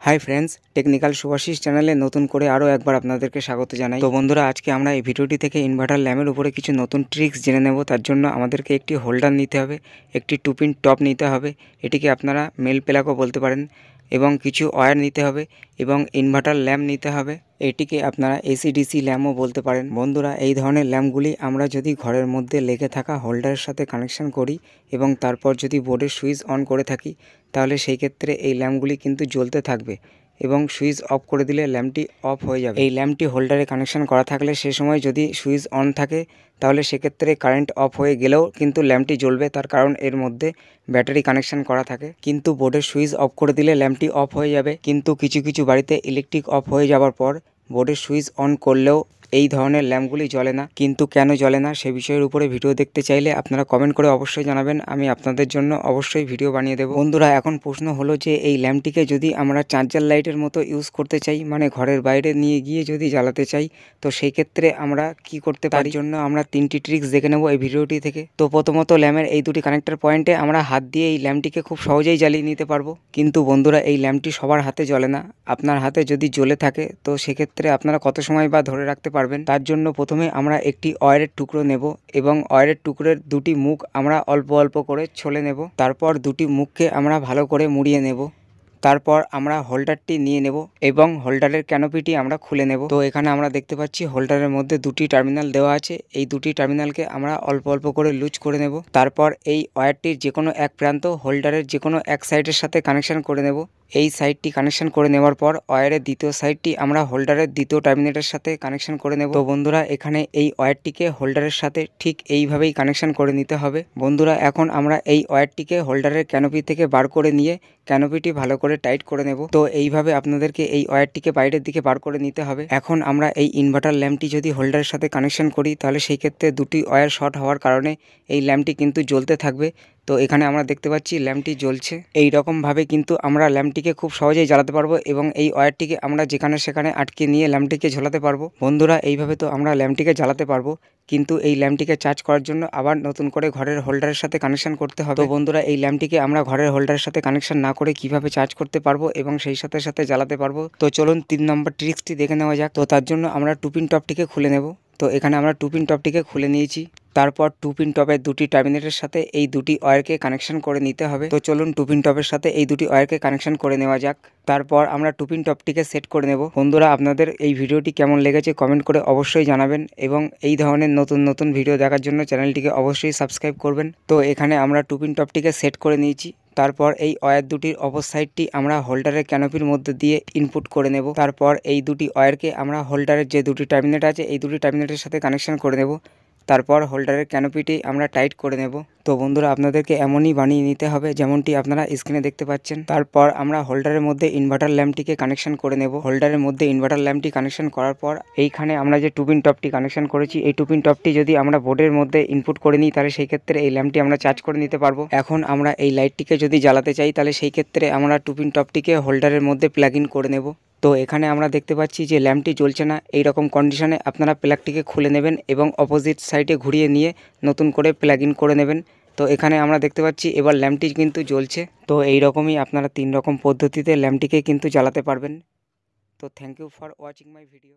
Hi friends technical Subhashis चैनले नतून करे आरो एक बार आपनादेरके स्वागत जानाई। तो बंधुरा आज के आमरा এই ভিডিওটি থেকে ইনভার্টার ল্যাম্পের উপরে কিছু নতুন ট্রিক্স জেনে নেব। তার জন্য আমাদেরকে একটি হোল্ডার নিতে হবে, একটি 2 পিন টপ নিতে হবে, এটিকে আপনারা মেল প্লাগও বলতে পারেন, এবং কিছু ওয়্যার নিতে হবে এবং ইনভার্টার ল্যাম্প নিতে হবে। এটিকে আপনারা এসি ডিসি ল্যাম্পও বলতে পারেন। বন্ধুরা এই ধরনের ল্যাম্পগুলি আমরা যদি ঘরের মধ্যে লেগে থাকা হোল্ডারের সাথে কানেকশন করি এবং তারপর যদি বোর্ডের সুইচ অন করে থাকি তাহলে সেই ক্ষেত্রে এই ল্যাম্পগুলি কিন্তু জ্বলতে থাকবে এবং সুইচ অফ করে দিলে ল্যাম্পটি অফ হয়ে যাবে। এই ল্যাম্পটি হোল্ডারে কানেকশন করা থাকলে সে সময় যদি সুইচ অন থাকে তাহলে সেক্ষেত্রে কারেন্ট অফ হয়ে গেলেও কিন্তু ল্যাম্পটি জ্বলবে, তার কারণ এর মধ্যে ব্যাটারি কানেকশন করা থাকে। কিন্তু বোর্ডের সুইচ অফ করে দিলে ল্যাম্পটি অফ হয়ে যাবে। কিন্তু কিছু কিছু বাড়িতে ইলেকট্রিক অফ হয়ে যাওয়ার পর বোর্ডের সুইচ অন করলেও এই ধরনের ল্যাম্পগুলি জ্বলে না। কিন্তু কেন জ্বলে না সে বিষয়ের উপরে ভিডিও দেখতে চাইলে আপনারা কমেন্ট করে অবশ্যই জানাবেন, আমি আপনাদের জন্য অবশ্যই ভিডিও বানিয়ে দেব। বন্ধুরা এখন প্রশ্ন হলো যে এই ল্যাম্পটিকে যদি আমরা চার্জার লাইটের মতো ইউজ করতে চাই, মানে ঘরের বাইরে নিয়ে গিয়ে যদি জ্বালাতে চাই, তো সেই ক্ষেত্রে আমরা কি করতে পারি? তার জন্য আমরা 3টি ট্রিক্স দেখে নেব এই ভিডিওটি থেকে। তো প্রথমত ল্যাম্পের এই দুটি কানেক্টর পয়েন্টে আমরা হাত দিয়ে এই ল্যাম্পটিকে খুব সহজেই জ্বালিয়ে নিতে পারবো। কিন্তু বন্ধুরা এই ল্যাম্পটি সবার হাতে জ্বলে না। আপনার হাতে যদি জ্বলে থাকে তো সেক্ষেত্রে আপনারা কত সময় বা ধরে রাখতে পারবেন? তার জন্য প্রথমে আমরা একটি ওয়্যারের টুকরো নেব এবং ওয়্যারের টুকরোর দুটি মুখ আমরা অল্প অল্প করে ছলে নেব। তারপর দুটি মুখকে আমরা ভালো করে মুড়িয়ে নেব। তারপর আমরা হোল্ডারটি নিয়ে নেব এবং হোল্ডারের ক্যানোপিটি আমরা খুলে নেব। তো এখানে আমরা দেখতে পাচ্ছি হোল্ডারের মধ্যে দুটি টার্মিনাল দেওয়া আছে। এই দুটি টার্মিনালকে আমরা অল্প অল্প করে লুজ করে নেব। তারপর এই ওয়্যারটির যে কোনো এক প্রান্ত হোল্ডারের যে কোনো এক সাইডের সাথে কানেকশন করে নেব। এই সাইডটি কানেকশন করে নেওয়ার পর ওয়্যারের দ্বিতীয় সাইডটি আমরা হোল্ডারের দ্বিতীয় টার্মিনেটের সাথে কানেকশন করে নেব। তো বন্ধুরা এখানে এই ওয়্যারটিকে হোল্ডারের সাথে ঠিক এইভাবেই কানেকশন করে নিতে হবে। বন্ধুরা এখন আমরা এই ওয়্যারটিকে হোল্ডারের ক্যানোপি থেকে বার করে নিয়ে ক্যানোপিটি ভালো করে টাইট করে নেব। তো এইভাবে আপনাদেরকে এই ওয়্যারটিকে বাইরের দিকে বার করে নিতে হবে। এখন আমরা এই ইনভার্টার ল্যাম্পটি যদি হোল্ডারের সাথে কানেকশন করি তাহলে সেই ক্ষেত্রে দুটি ওয়্যার শর্ট হওয়ার কারণে এই ল্যাম্পটি কিন্তু জ্বলতে থাকবে। তো এখানে আমরা দেখতে পাচ্ছি ল্যাম্পটি জ্বলছে। এই রকমভাবে কিন্তু আমরা ল্যাম্পটিকে খুব সহজেই জ্বালাতে পারবো এবং এই ওয়্যারটিকে আমরা যেখানে সেখানে আটকে নিয়ে ল্যাম্পটিকে ঝোলাতে পারবো। বন্ধুরা এইভাবে তো আমরা ল্যাম্পটিকে জ্বালাতে পারবো, কিন্তু এই ল্যাম্পটিকে চার্জ করার জন্য আবার নতুন করে ঘরের হোল্ডারের সাথে কানেকশন করতে হবে। তো বন্ধুরা এই ল্যাম্পটিকে আমরা ঘরের হোল্ডারের সাথে কানেকশন না করে কিভাবে চার্জ করতে পারবো এবং সেই সাথে সাথে জ্বালাতে পারবো, তো চলুন 3 নম্বর ট্রিক্সটি দেখে নেওয়া যাক। তো তার জন্য আমরা 2 পিন টপটিকে খুলে নেব। তো এখানে আমরা 2 পিন টপটিকে খুলে নিয়েছি। তারপর 2 পিন টপের দুটি টার্মিনেটের সাথে এই দুটি ওয়্যারকে কানেকশন করে নিতে হবে। তো চলুন 2 পিন টপের সাথে এই দুটি ওয়্যারকে কানেকশন করে নেওয়া যাক। তারপর আমরা 2 পিন টপটিকে সেট করে নেব। বন্ধুরা আপনাদের এই ভিডিওটি কেমন লেগেছে কমেন্ট করে অবশ্যই জানাবেন এবং এই ধরনের নতুন নতুন ভিডিও দেখার জন্য চ্যানেলটিকে অবশ্যই সাবস্ক্রাইব করবেন। তো এখানে আমরা 2 পিন টপটিকে সেট করে নিয়েছি। তারপর এই ওয়্যার দুটির অপর সাইডটি আমরা হোল্ডারের ক্যানোপির মধ্যে দিয়ে ইনপুট করে নেব। তারপর এই দুটি ওয়্যারকে আমরা হোল্ডারের যে দুটি টার্মিনেট আছে এই দুটি টার্মিনেটের সাথে কানেকশন করে নেব। তারপর হোল্ডারের ক্যানোপিটি আমরা টাইট করে নেব। তো বন্ধুরা আপনাদেরকে এমনই বানিয়ে নিতে হবে যেমনটি আপনারা স্ক্রিনে দেখতে পাচ্ছেন। তারপর আমরা হোল্ডারের মধ্যে ইনভার্টার ল্যাম্পটিকে কানেকশন করে নেব। হোল্ডারের মধ্যে ইনভার্টার ল্যাম্পটি কানেকশন করার পর এইখানে আমরা যে 2 পিন টপটি কানেকশন করেছি এই 2 পিন টপটি যদি আমরা বোর্ডের মধ্যে ইনপুট করে নিই তাহলে সেই ক্ষেত্রে এই ল্যাম্পটি আমরা চার্জ করে নিতে পারবো। এখন আমরা এই লাইটটিকে যদি জ্বালাতে চাই তাহলে সেই ক্ষেত্রে আমরা 2 পিন টপটিকে হোল্ডারের মধ্যে প্লাগ ইন করে নেব। তো এখানে আমরা দেখতে পাচ্ছি যে ল্যাম্পটি জ্বলছে না। এই রকম কন্ডিশনে আপনারা প্লাগটিকে খুলে নেবেন এবং অপোজিট সাইডে ঘুরিয়ে নিয়ে নতুন করে প্লাগ ইন করে নেবেন। তো এখানে আমরা দেখতে পাচ্ছি এবার ল্যাম্পটি কিন্তু জ্বলছে। তো এই রকমই আপনারা 3 রকম পদ্ধতিতে ল্যাম্পটিকে কিন্তু জ্বালাতে পারবেন। তো thank you for watching my video.